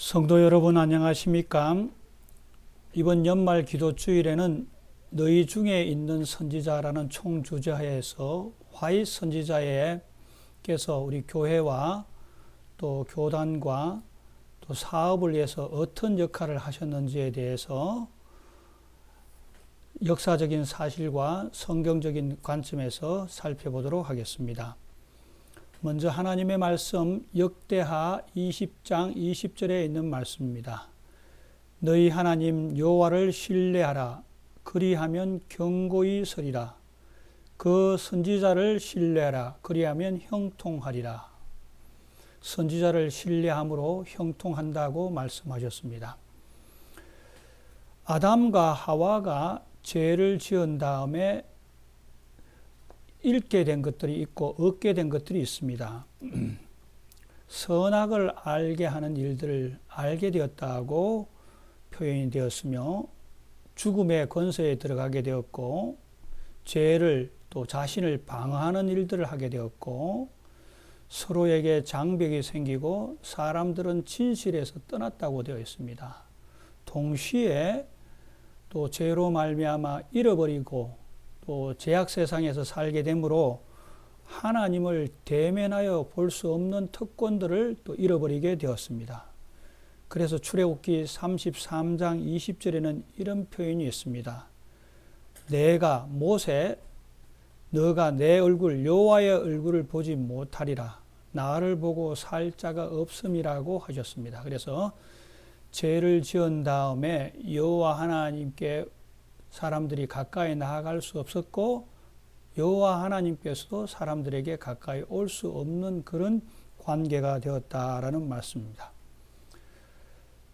성도 여러분 안녕하십니까? 이번 연말 기도주일에는 너희 중에 있는 선지자라는 총주제하에서 화이 선지자께서 우리 교회와 또 교단과 또 사업을 위해서 어떤 역할을 하셨는지에 대해서 역사적인 사실과 성경적인 관점에서 살펴보도록 하겠습니다. 먼저 하나님의 말씀 역대하 20장 20절에 있는 말씀입니다. 너희 하나님 여호와를 신뢰하라. 그리하면 견고히 서리라. 그 선지자를 신뢰하라. 그리하면 형통하리라. 선지자를 신뢰함으로 형통한다고 말씀하셨습니다. 아담과 하와가 죄를 지은 다음에 잃게 된 것들이 있고 얻게 된 것들이 있습니다. 선악을 알게 하는 일들을 알게 되었다고 표현이 되었으며 죽음의 권세에 들어가게 되었고 죄를 또 자신을 방어하는 일들을 하게 되었고 서로에게 장벽이 생기고 사람들은 진실에서 떠났다고 되어 있습니다. 동시에 또 죄로 말미암아 잃어버리고 또 죄악 세상에서 살게 되므로 하나님을 대면하여 볼 수 없는 특권들을 또 잃어버리게 되었습니다. 그래서 출애굽기 33장 20절에는 이런 표현이 있습니다. 내가 모세 너가 내 얼굴 여호와의 얼굴을 보지 못하리라. 나를 보고 살 자가 없음이라고 하셨습니다. 그래서 죄를 지은 다음에 여호와 하나님께 사람들이 가까이 나아갈 수 없었고 여호와 하나님께서도 사람들에게 가까이 올 수 없는 그런 관계가 되었다라는 말씀입니다.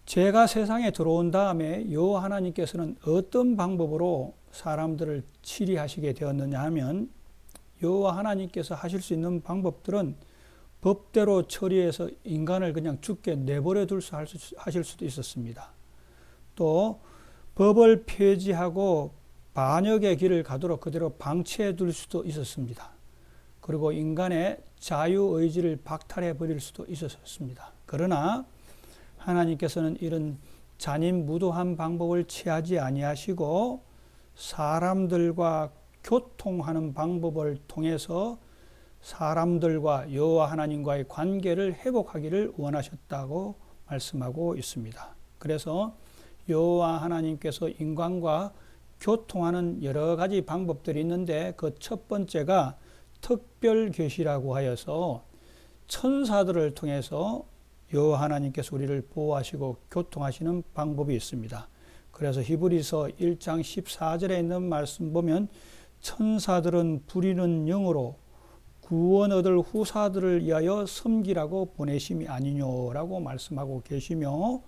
죄가 세상에 들어온 다음에 여호와 하나님께서는 어떤 방법으로 사람들을 치리하시게 되었느냐 하면 여호와 하나님께서 하실 수 있는 방법들은 법대로 처리해서 인간을 그냥 죽게 내버려 하실 수도 있었습니다. 또 법을 폐지하고 반역의 길을 가도록 그대로 방치해 둘 수도 있었습니다. 그리고 인간의 자유의지를 박탈해 버릴 수도 있었습니다. 그러나 하나님께서는 이런 잔인무도한 방법을 취하지 아니하시고 사람들과 교통하는 방법을 통해서 사람들과 여호와 하나님과의 관계를 회복하기를 원하셨다고 말씀하고 있습니다. 그래서 여호와 하나님께서 인간과 교통하는 여러 가지 방법들이 있는데 그 첫 번째가 특별 계시라고 하여서 천사들을 통해서 여호와 하나님께서 우리를 보호하시고 교통하시는 방법이 있습니다. 그래서 히브리서 1장 14절에 있는 말씀 보면 천사들은 부리는 영으로 구원 얻을 후사들을 위하여 섬기라고 보내심이 아니뇨라고 말씀하고 계시며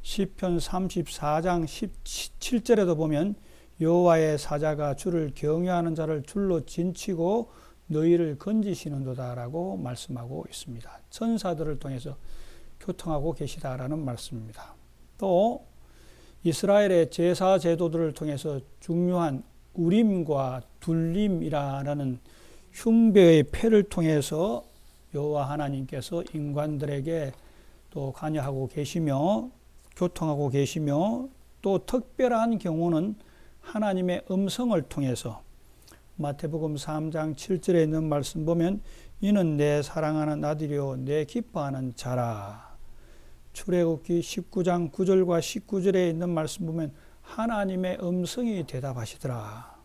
시편 34장 17절에도 보면 여호와의 사자가 주를 경외하는 자를 줄로 진치고 너희를 건지시는도다라고 말씀하고 있습니다. 천사들을 통해서 교통하고 계시다라는 말씀입니다. 또 이스라엘의 제사 제도들을 통해서 중요한 우림과 둘림이라는 흉배의 패를 통해서 여호와 하나님께서 인간들에게 또 관여하고 계시며 교통하고 계시며 또 특별한 경우는 하나님의 음성을 통해서 마태복음 3장 7절에 있는 말씀 보면 이는 내 사랑하는 아들이요 내 기뻐하는 자라. 출애굽기 19장 9절과 19절에 있는 말씀 보면 하나님의 음성이 대답하시더라.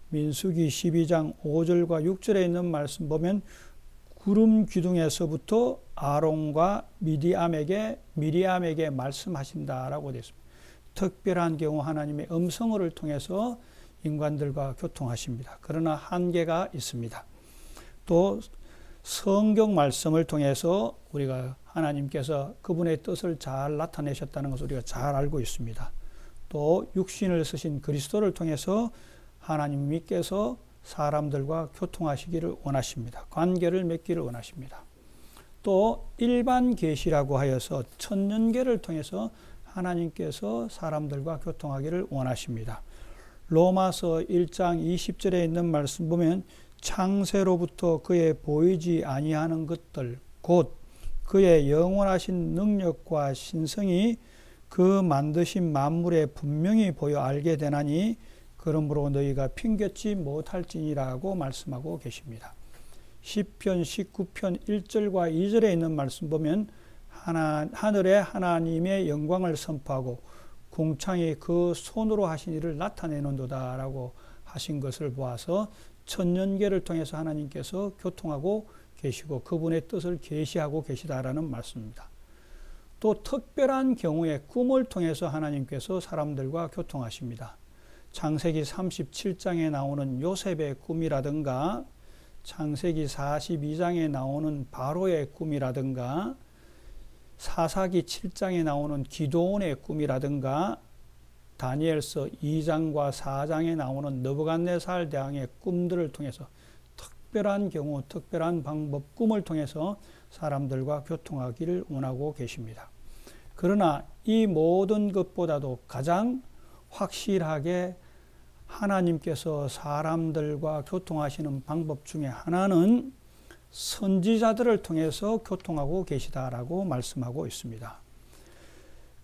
민수기 12장 5절과 6절에 있는 말씀 보면 구름 기둥에서부터 아론과 미리암에게 말씀하신다라고 되어 있습니다. 특별한 경우 하나님의 음성을 통해서 인간들과 교통하십니다. 그러나 한계가 있습니다. 또 성경 말씀을 통해서 우리가 하나님께서 그분의 뜻을 잘 나타내셨다는 것을 우리가 잘 알고 있습니다. 또 육신을 쓰신 그리스도를 통해서 하나님께서 사람들과 교통하시기를 원하십니다. 관계를 맺기를 원하십니다. 또 일반 계시라고 하여서 천년계를 통해서 하나님께서 사람들과 교통하기를 원하십니다. 로마서 1장 20절에 있는 말씀 보면 창세로부터 그의 보이지 아니하는 것들 곧 그의 영원하신 능력과 신성이 그 만드신 만물에 분명히 보여 알게 되나니 그러므로 너희가 핑계치 못할지니라고 말씀하고 계십니다. 시편 19편 1절과 2절에 있는 말씀 보면 하늘에 하나님의 영광을 선포하고 궁창이 그 손으로 하신 일을 나타내는도다 라고 하신 것을 보아서 천년계를 통해서 하나님께서 교통하고 계시고 그분의 뜻을 계시하고 계시다라는 말씀입니다. 또 특별한 경우에 꿈을 통해서 하나님께서 사람들과 교통하십니다. 창세기 37장에 나오는 요셉의 꿈이라든가 창세기 42장에 나오는 바로의 꿈이라든가 사사기 7장에 나오는 기도원의 꿈이라든가 다니엘서 2장과 4장에 나오는 느부갓네살 대왕의 꿈들을 통해서 특별한 경우, 특별한 방법, 꿈을 통해서 사람들과 교통하기를 원하고 계십니다. 그러나 이 모든 것보다도 가장 확실하게 하나님께서 사람들과 교통하시는 방법 중에 하나는 선지자들을 통해서 교통하고 계시다라고 말씀하고 있습니다.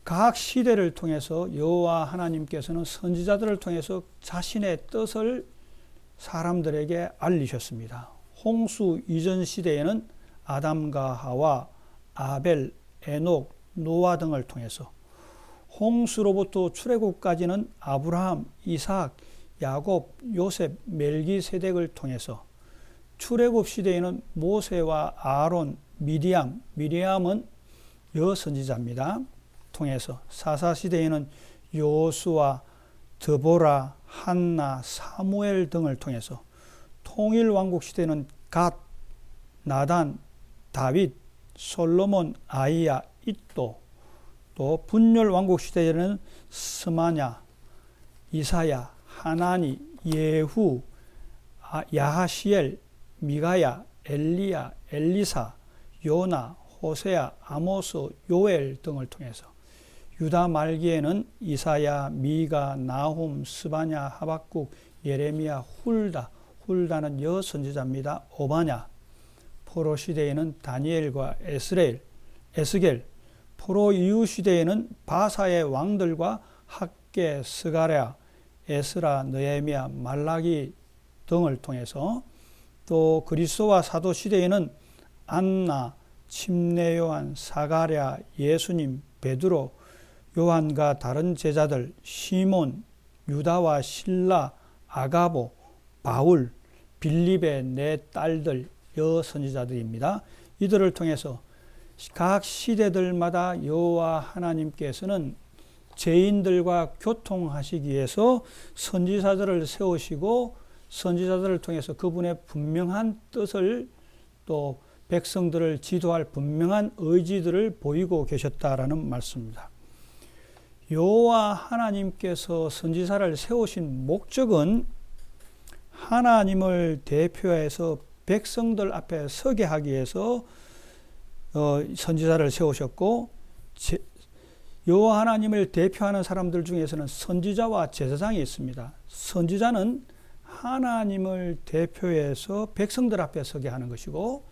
각 시대를 통해서 여호와 하나님께서는 선지자들을 통해서 자신의 뜻을 사람들에게 알리셨습니다. 홍수 이전 시대에는 아담과 하와, 아벨, 에녹, 노아 등을 통해서, 홍수로부터 출애굽까지는 아브라함, 이삭, 야곱, 요셉, 멜기세덱을 통해서, 출애굽 시대에는 모세와 아론, 미리암은 여선지자입니다. 통해서, 사사 시대에는 요수아, 드보라, 한나, 사무엘 등을 통해서, 통일 왕국 시대는 갓, 나단, 다윗, 솔로몬, 아이야, 잇도, 또 분열 왕국 시대에는 스마냐, 이사야, 하나니, 예후, 야하시엘, 미가야, 엘리야, 엘리사, 요나, 호세야, 아모스, 요엘 등을 통해서, 유다 말기에는 이사야, 미가, 나훔, 스바냐, 하박국, 예레미야, 훌다는 여선지자입니다. 오바냐, 포로 시대에는 다니엘과 에스겔, 포로 이후 시대에는 바사의 왕들과 학개, 스가랴, 에스라, 느헤미야, 말라기 등을 통해서, 또 그리스도와 사도 시대에는 안나, 침례 요한, 사가랴, 예수님, 베드로, 요한과 다른 제자들, 시몬, 유다와 실라, 아가보, 바울, 빌립의 네 딸들, 여선지자들입니다. 이들을 통해서 각 시대들마다 여호와 하나님께서는 죄인들과 교통하시기 위해서 선지자들을 세우시고 선지자들을 통해서 그분의 분명한 뜻을 또 백성들을 지도할 분명한 의지들을 보이고 계셨다라는 말씀입니다. 여호와 하나님께서 선지자를 세우신 목적은 하나님을 대표해서 백성들 앞에 서게 하기 위해서 선지자를 세우셨고, 여호와 하나님을 대표하는 사람들 중에서는 선지자와 제사장이 있습니다. 선지자는 하나님을 대표해서 백성들 앞에 서게 하는 것이고,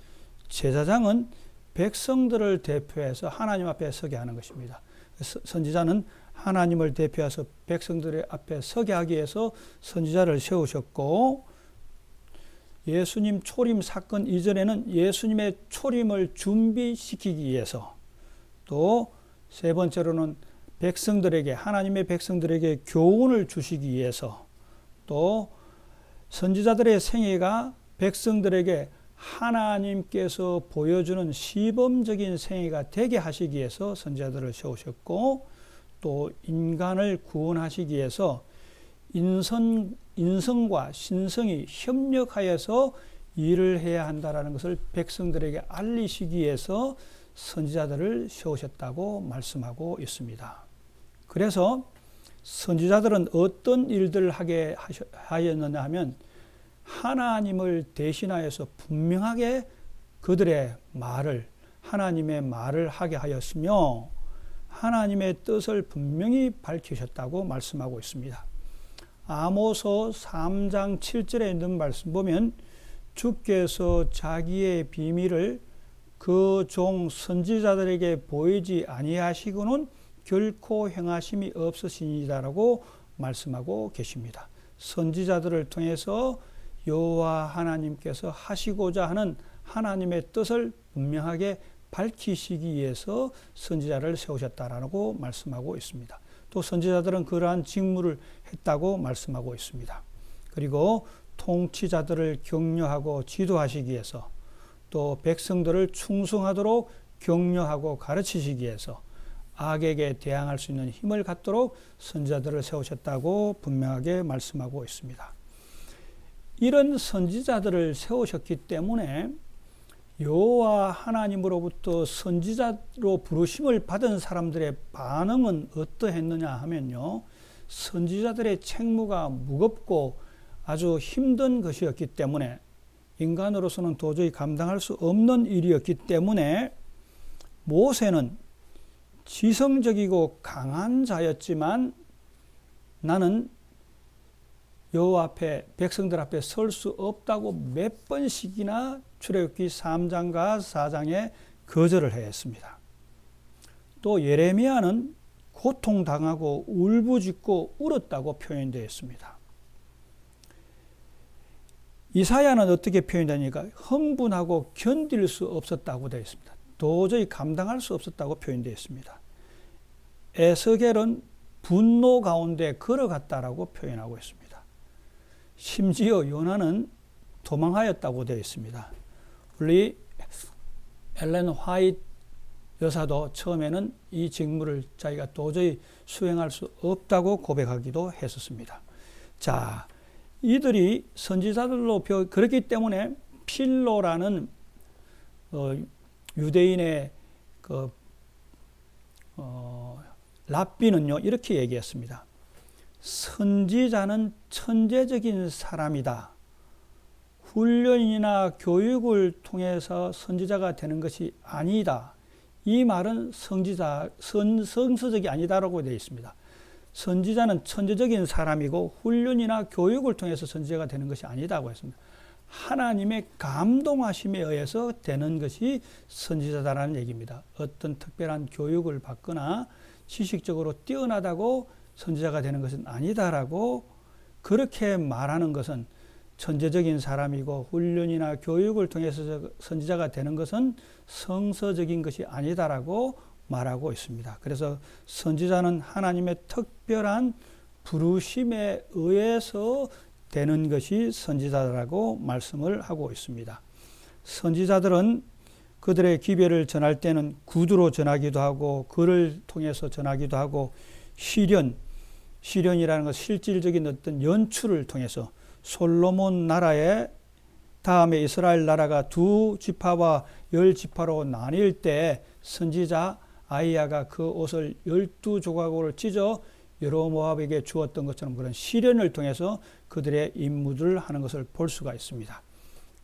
제사장은 백성들을 대표해서 하나님 앞에 서게 하는 것입니다. 선지자는 하나님을 대표해서 백성들의 앞에 서게 하기 위해서 선지자를 세우셨고, 예수님 초림 사건 이전에는 예수님의 초림을 준비시키기 위해서, 또 세 번째로는 백성들에게, 하나님의 백성들에게 교훈을 주시기 위해서, 또 선지자들의 생애가 백성들에게 하나님께서 보여주는 시범적인 생애가 되게 하시기 위해서 선지자들을 세우셨고, 또 인간을 구원하시기 위해서 인성과 신성이 협력하여서 일을 해야 한다는 것을 백성들에게 알리시기 위해서 선지자들을 세우셨다고 말씀하고 있습니다. 그래서 선지자들은 어떤 일들을 하게 하였느냐 하면, 하나님을 대신하여서 분명하게 그들의 말을, 하나님의 말을 하게 하였으며 하나님의 뜻을 분명히 밝히셨다고 말씀하고 있습니다. 아모스 3장 7절에 있는 말씀 보면, 주께서 자기의 비밀을 그 종 선지자들에게 보이지 아니하시고는 결코 행하심이 없으시니다라고 말씀하고 계십니다. 선지자들을 통해서 여호와 하나님께서 하시고자 하는 하나님의 뜻을 분명하게 밝히시기 위해서 선지자를 세우셨다라고 말씀하고 있습니다. 또 선지자들은 그러한 직무를 했다고 말씀하고 있습니다. 그리고 통치자들을 격려하고 지도하시기 위해서, 또 백성들을 충성하도록 격려하고 가르치시기 위해서 악에게 대항할 수 있는 힘을 갖도록 선지자들을 세우셨다고 분명하게 말씀하고 있습니다. 이런 선지자들을 세우셨기 때문에 여호와 하나님으로부터 선지자로 부르심을 받은 사람들의 반응은 어떠했느냐 하면요, 선지자들의 책무가 무겁고 아주 힘든 것이었기 때문에, 인간으로서는 도저히 감당할 수 없는 일이었기 때문에 모세는 지성적이고 강한 자였지만 나는 여호와 앞에, 백성들 앞에 설 수 없다고 몇 번씩이나 출애굽기 3장과 4장에 거절을 했습니다. 또 예레미야는 고통당하고 울부짖고 울었다고 표현되어 있습니다. 이사야는 어떻게 표현되니까 흥분하고 견딜 수 없었다고 되어 있습니다. 도저히 감당할 수 없었다고 표현되어 있습니다. 에스겔은 분노 가운데 걸어갔다라고 표현하고 있습니다. 심지어 요나는 도망하였다고 되어 있습니다. 우리 엘렌 화이트 여사도 처음에는 이 직무를 자기가 도저히 수행할 수 없다고 고백하기도 했었습니다. 자, 이들이 선지자들로 그렇기 때문에 필로라는 유대인의 랍비는요 이렇게 얘기했습니다. 선지자는 천재적인 사람이다. 훈련이나 교육을 통해서 선지자가 되는 것이 아니다. 이 말은 성서적이 아니다라고 되어 있습니다. 선지자는 천재적인 사람이고 훈련이나 교육을 통해서 선지자가 되는 것이 아니다고 했습니다. 하나님의 감동하심에 의해서 되는 것이 선지자다라는 얘기입니다. 어떤 특별한 교육을 받거나 지식적으로 뛰어나다고 선지자가 되는 것은 아니다라고 그렇게 말하는 것은, 천재적인 사람이고 훈련이나 교육을 통해서 선지자가 되는 것은 성서적인 것이 아니다라고 말하고 있습니다. 그래서 선지자는 하나님의 특별한 부르심에 의해서 되는 것이 선지자라고 말씀을 하고 있습니다. 선지자들은 그들의 기별을 전할 때는 구두로 전하기도 하고 글을 통해서 전하기도 하고 시련이라는 것, 실질적인 어떤 연출을 통해서 솔로몬 나라의 다음에 이스라엘 나라가 2지파와 10지파로 나뉠 때 선지자 아이야가 그 옷을 12조각으로 찢어 여로보암에게 주었던 것처럼 그런 시련을 통해서 그들의 임무를 하는 것을 볼 수가 있습니다.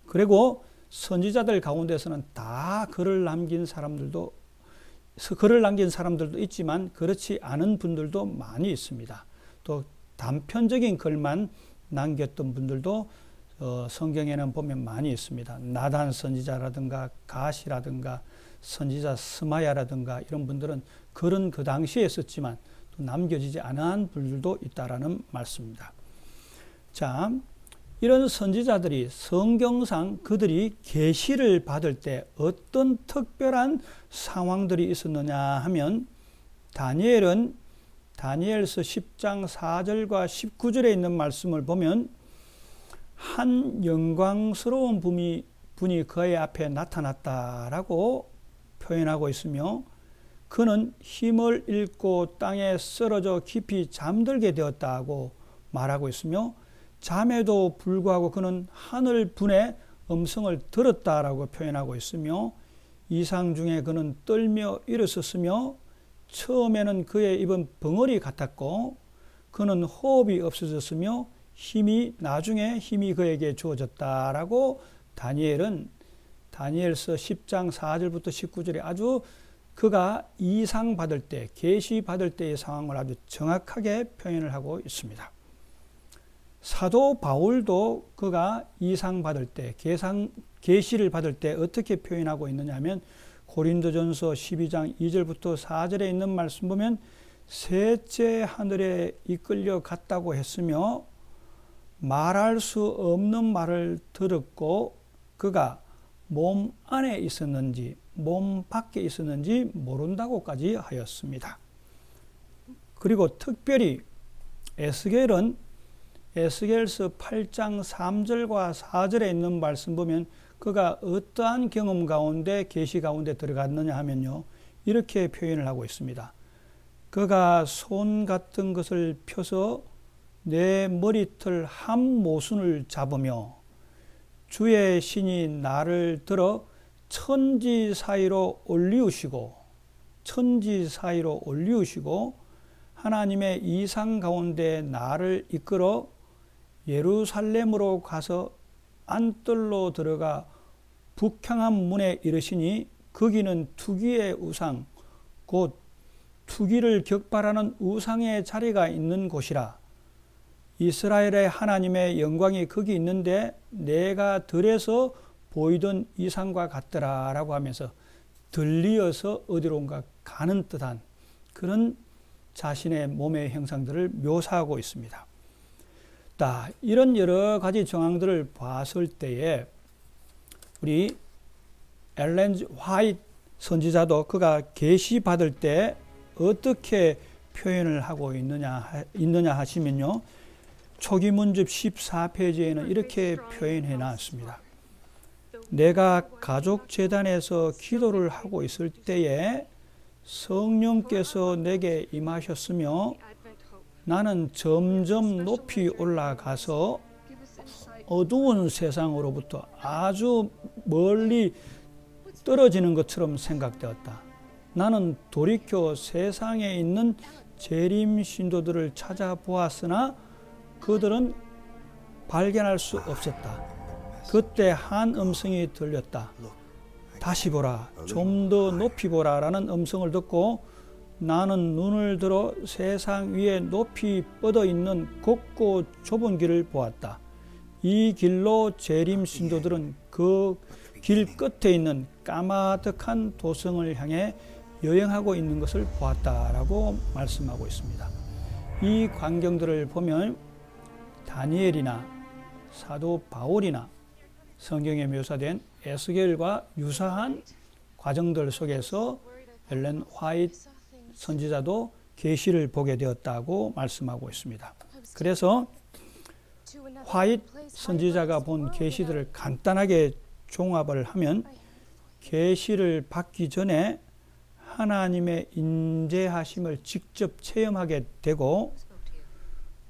그리고 선지자들 가운데서는 다 글을 남긴 사람들도 있지만 그렇지 않은 분들도 많이 있습니다. 또 단편적인 글만 남겼던 분들도 성경에는 보면 많이 있습니다. 나단 선지자라든가 가시라든가 선지자 스마야라든가 이런 분들은 글은 그 당시에 썼지만 또 남겨지지 않은 분들도 있다라는 말씀입니다. 자, 이런 선지자들이 성경상 그들이 계시를 받을 때 어떤 특별한 상황들이 있었느냐 하면, 다니엘은 다니엘서 10장 4절과 19절에 있는 말씀을 보면 한 영광스러운 분이 그의 앞에 나타났다라고 표현하고 있으며, 그는 힘을 잃고 땅에 쓰러져 깊이 잠들게 되었다고 말하고 있으며, 잠에도 불구하고 그는 하늘 분의 음성을 들었다라고 표현하고 있으며, 이상 중에 그는 떨며 일어섰으며 처음에는 그의 입은 벙어리 같았고 그는 호흡이 없어졌으며 나중에 힘이 그에게 주어졌다라고 다니엘은 다니엘서 10장 4절부터 19절에 아주 그가 이상 받을 때, 계시 받을 때의 상황을 아주 정확하게 표현을 하고 있습니다. 사도 바울도 그가 이상 받을 때, 계시를 받을 때 어떻게 표현하고 있느냐 하면 고린도전서 12장 2절부터 4절에 있는 말씀 보면 셋째 하늘에 이끌려 갔다고 했으며 말할 수 없는 말을 들었고 그가 몸 안에 있었는지 몸 밖에 있었는지 모른다고까지 하였습니다. 그리고 특별히 에스겔은 에스겔서 8장 3절과 4절에 있는 말씀 보면 그가 어떠한 경험 가운데 계시 가운데 들어갔느냐 하면요, 이렇게 표현을 하고 있습니다. 그가 손 같은 것을 펴서 내 머리털 한 모순을 잡으며 주의 신이 나를 들어 천지 사이로 올리우시고 하나님의 이상 가운데 나를 이끌어 예루살렘으로 가서 안뜰로 들어가 북향한 문에 이르시니 거기는 투기의 우상 곧 투기를 격발하는 우상의 자리가 있는 곳이라. 이스라엘의 하나님의 영광이 거기 있는데 내가 들에서 보이던 이상과 같더라 라고 하면서 들리어서 어디론가 가는 듯한 그런 자신의 몸의 형상들을 묘사하고 있습니다. 이런 여러 가지 정황들을 봤을 때에 우리 엘렌 화이트 선지자도 그가 계시 받을 때 어떻게 표현을 하고 있느냐 하시면요, 초기 문집 14페이지에는 이렇게 표현해 놨습니다. 내가 가족 재단에서 기도를 하고 있을 때에 성령께서 내게 임하셨으며 나는 점점 높이 올라가서 어두운 세상으로부터 아주 멀리 떨어지는 것처럼 생각되었다. 나는 돌이켜 세상에 있는 재림 신도들을 찾아보았으나 그들은 발견할 수 없었다. 그때 한 음성이 들렸다. 다시 보라, 좀 더 높이 보라 라는 음성을 듣고 나는 눈을 들어 세상 위에 높이 뻗어 있는 곱고 좁은 길을 보았다. 이 길로 재림 신도들은 그 길 끝에 있는 까마득한 도성을 향해 여행하고 있는 것을 보았다라고 말씀하고 있습니다. 이 광경들을 보면 다니엘이나 사도 바울이나 성경에 묘사된 에스겔과 유사한 과정들 속에서 엘렌 화이트 선지자도 계시를 보게 되었다고 말씀하고 있습니다. 그래서 화이트 선지자가 본 계시들을 간단하게 종합을 하면 계시를 받기 전에 하나님의 인재하심을 직접 체험하게 되고,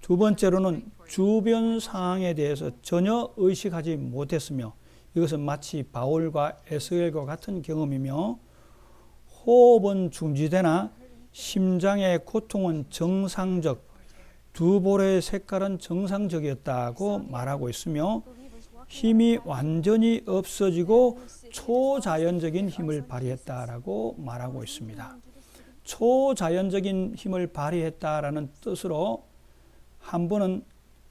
두 번째로는 주변 상황에 대해서 전혀 의식하지 못했으며 이것은 마치 바울과 에스겔과 같은 경험이며, 호흡은 중지되나 심장의 고통은 정상적, 두 볼의 색깔은 정상적이었다고 말하고 있으며 힘이 완전히 없어지고 초자연적인 힘을 발휘했다라고 말하고 있습니다. 초자연적인 힘을 발휘했다라는 뜻으로 한 번은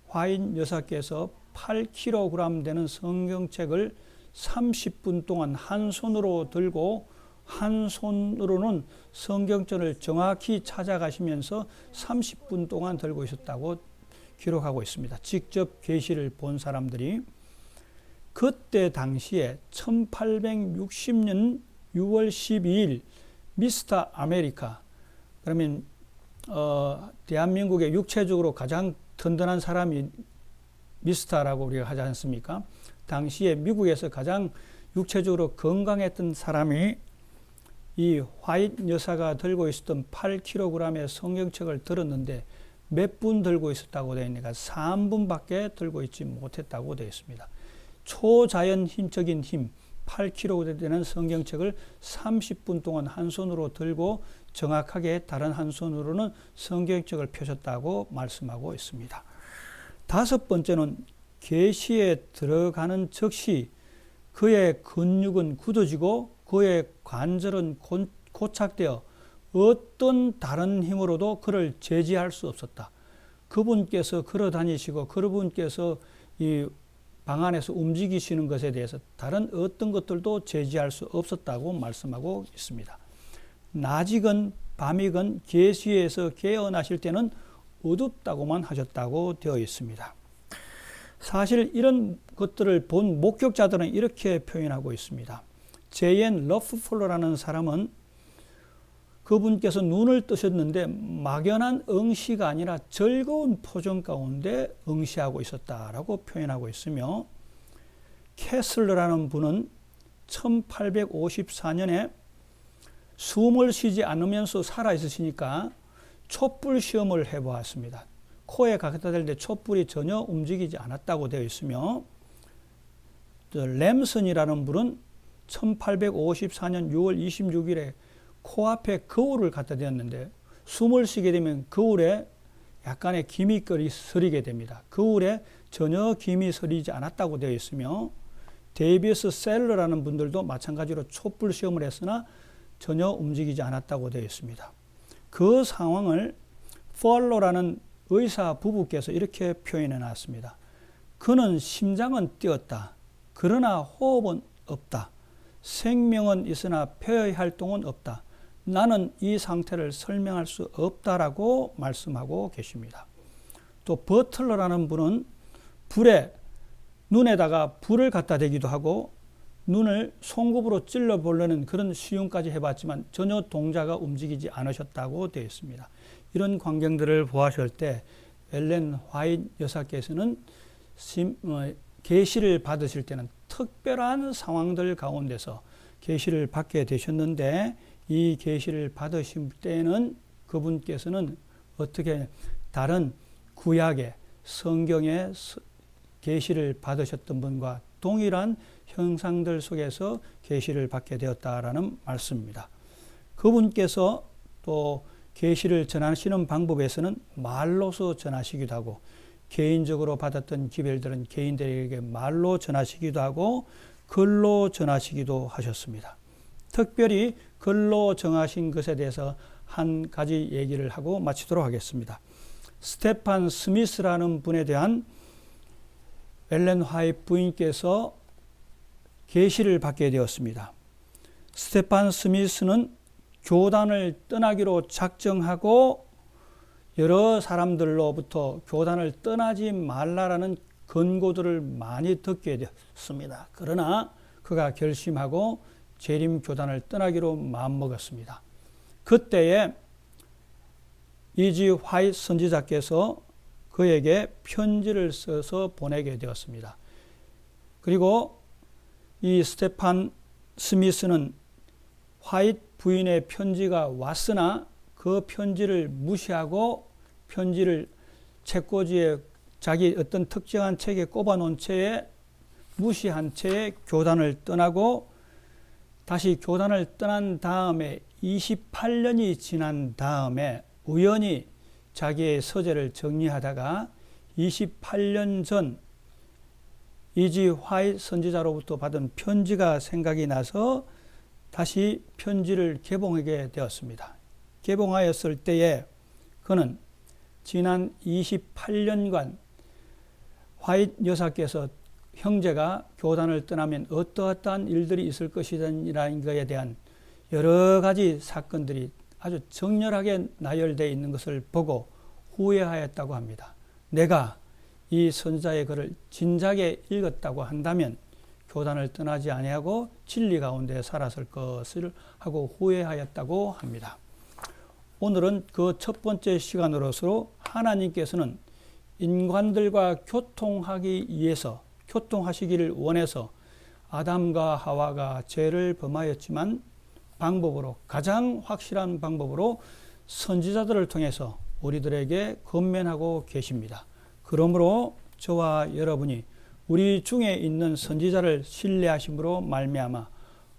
화인 여사께서 8kg 되는 성경책을 30분 동안 한 손으로 들고 한 손으로는 성경전을 정확히 찾아가시면서 30분 동안 들고 있었다고 기록하고 있습니다. 직접 계시를 본 사람들이. 그때 당시에 1860년 6월 12일 미스터 아메리카, 그러면 대한민국의 육체적으로 가장 든든한 사람이 미스터라고 우리가 하지 않습니까? 당시에 미국에서 가장 육체적으로 건강했던 사람이 이 화이트 여사가 들고 있었던 8kg의 성경책을 들었는데 몇 분 들고 있었다고 되어 있으니까 3분밖에 들고 있지 못했다고 되어 있습니다. 초자연적인 힘, 8kg 되는 성경책을 30분 동안 한 손으로 들고 정확하게 다른 한 손으로는 성경책을 펴셨다고 말씀하고 있습니다. 다섯 번째는 계시에 들어가는 즉시 그의 근육은 굳어지고 그의 관절은 고착되어 어떤 다른 힘으로도 그를 제지할 수 없었다. 그분께서 걸어 다니시고 그분께서 이 방 안에서 움직이시는 것에 대해서 다른 어떤 것들도 제지할 수 없었다고 말씀하고 있습니다. 낮이건 밤이건 계시에서 깨어나실 때는 어둡다고만 하셨다고 되어 있습니다. 사실 이런 것들을 본 목격자들은 이렇게 표현하고 있습니다. 제이엔 러프폴러라는 사람은 그분께서 눈을 뜨셨는데 막연한 응시가 아니라 즐거운 표정 가운데 응시하고 있었다라고 표현하고 있으며, 캐슬러라는 분은 1854년에 숨을 쉬지 않으면서 살아있으시니까 촛불 시험을 해보았습니다. 코에 갖다 댈 때 촛불이 전혀 움직이지 않았다고 되어 있으며, 램슨이라는 분은 1854년 6월 26일에 코앞에 거울을 갖다 대었는데 숨을 쉬게 되면 거울에 약간의 김이 서리게 됩니다. 거울에 전혀 김이 서리지 않았다고 되어 있으며, 데이비스 셀러라는 분들도 마찬가지로 촛불 시험을 했으나 전혀 움직이지 않았다고 되어 있습니다. 그 상황을 폴로라는 의사 부부께서 이렇게 표현해 놨습니다. 그는 심장은 뛰었다. 그러나 호흡은 없다. 생명은 있으나 폐의 활동은 없다. 나는 이 상태를 설명할 수 없다라고 말씀하고 계십니다. 또 버틀러라는 분은 눈에다가 불을 갖다 대기도 하고 눈을 송곳으로 찔러 보려는 그런 시험까지 해봤지만 전혀 동자가 움직이지 않으셨다고 되어 있습니다. 이런 광경들을 보았을 때 엘렌 화이트 여사께서는 계시를 받으실 때는 특별한 상황들 가운데서 계시를 받게 되셨는데, 이 계시를 받으실 때는 그분께서는 어떻게 다른 구약의 성경의 계시를 받으셨던 분과 동일한 형상들 속에서 계시를 받게 되었다라는 말씀입니다. 그분께서 또 계시를 전하시는 방법에서는 말로서 전하시기도 하고, 개인적으로 받았던 기별들은 개인들에게 말로 전하시기도 하고 글로 전하시기도 하셨습니다. 특별히 글로 정하신 것에 대해서 한 가지 얘기를 하고 마치도록 하겠습니다. 스테판 스미스라는 분에 대한 엘렌 화이트 부인께서 계시를 받게 되었습니다. 스테판 스미스는 교단을 떠나기로 작정하고 여러 사람들로부터 교단을 떠나지 말라라는 권고들을 많이 듣게 되었습니다. 그러나 그가 결심하고 재림교단을 떠나기로 마음먹었습니다. 그때에 이지 화이트 선지자께서 그에게 편지를 써서 보내게 되었습니다. 그리고 이 스테판 스미스는 화이트 부인의 편지가 왔으나 그 편지를 무시하고 편지를 책꽂이에 자기 어떤 특정한 책에 꼽아놓은 채에 무시한 채에 교단을 떠나고, 다시 교단을 떠난 다음에 28년이 지난 다음에 우연히 자기의 서재를 정리하다가 28년 전 이지 화이트 선지자로부터 받은 편지가 생각이 나서 다시 편지를 개봉하게 되었습니다. 개봉하였을 때에 그는 지난 28년간 화이트 여사께서 형제가 교단을 떠나면 어떠한 일들이 있을 것이라는 것에 대한 여러 가지 사건들이 아주 정렬하게 나열되어 있는 것을 보고 후회하였다고 합니다. 내가 이 선지자의 글을 진작에 읽었다고 한다면 교단을 떠나지 아니하고 진리 가운데 살았을 것을 하고 후회하였다고 합니다. 오늘은 그 첫 번째 시간으로서 하나님께서는 인간들과 교통하시기를 원해서 아담과 하와가 죄를 범하였지만 가장 확실한 방법으로 선지자들을 통해서 우리들에게 권면하고 계십니다. 그러므로 저와 여러분이 우리 중에 있는 선지자를 신뢰하심으로 말미암아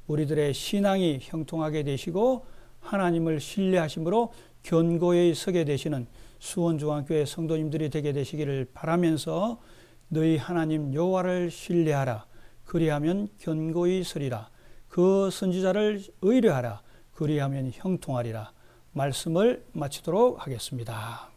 우리들의 신앙이 형통하게 되시고 하나님을 신뢰하심으로 견고히 서게 되시는 수원중앙교회 성도님들이 되게 되시기를 바라면서, 너희 하나님 여호와를 신뢰하라. 그리하면 견고히 서리라. 그 선지자를 의뢰하라. 그리하면 형통하리라. 말씀을 마치도록 하겠습니다.